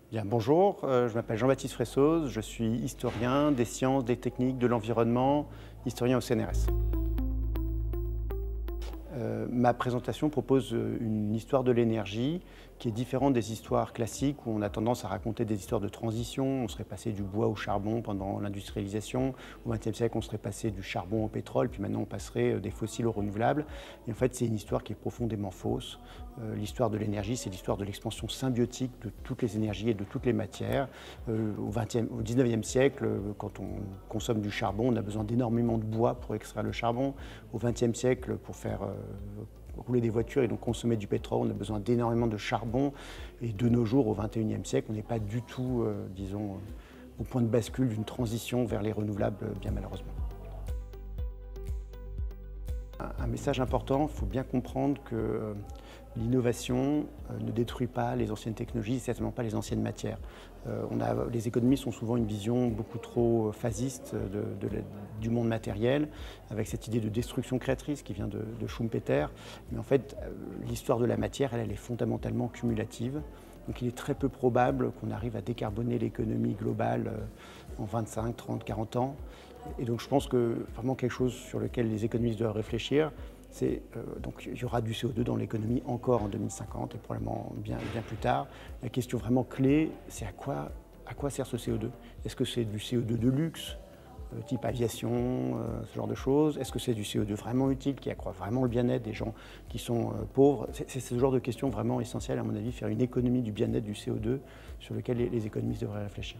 Bien, bonjour, je m'appelle Jean-Baptiste Fressoz, je suis historien des sciences, des techniques, de l'environnement, historien au CNRS. Ma présentation propose une histoire de l'énergie qui est différente des histoires classiques où on a tendance à raconter des histoires de transition. On serait passé du bois au charbon pendant l'industrialisation. Au XXe siècle, on serait passé du charbon au pétrole, puis maintenant on passerait des fossiles aux renouvelables. Et en fait, c'est une histoire qui est profondément fausse. L'histoire de l'énergie, c'est l'histoire de l'expansion symbiotique de toutes les énergies et de toutes les matières. Au XIXe siècle, quand on consomme du charbon, on a besoin d'énormément de bois pour extraire le charbon. Au XXe siècle, pour faire rouler des voitures et donc consommer du pétrole, on a besoin d'énormément de charbon. Et de nos jours, au XXIe siècle, on n'est pas du tout, disons, au point de bascule d'une transition vers les renouvelables, bien malheureusement. Un message important, il faut bien comprendre que l'innovation ne détruit pas les anciennes technologies, et certainement pas les anciennes matières. Les économistes ont souvent une vision beaucoup trop phasiste du monde matériel, avec cette idée de destruction créatrice qui vient de Schumpeter. Mais en fait, l'histoire de la matière, elle est fondamentalement cumulative. Donc il est très peu probable qu'on arrive à décarboner l'économie globale en 25, 30, 40 ans. Et donc je pense que vraiment quelque chose sur lequel les économistes doivent réfléchir, c'est donc il y aura du CO2 dans l'économie encore en 2050 et probablement bien plus tard. La question vraiment clé, c'est à quoi sert ce CO2? Est-ce que c'est du CO2 de luxe, type aviation, ce genre de choses? Est-ce que c'est du CO2 vraiment utile, qui accroît vraiment le bien-être des gens qui sont pauvres? C'est ce genre de questions vraiment essentielles, à mon avis, faire une économie du bien-être du CO2 sur lequel les économistes devraient réfléchir.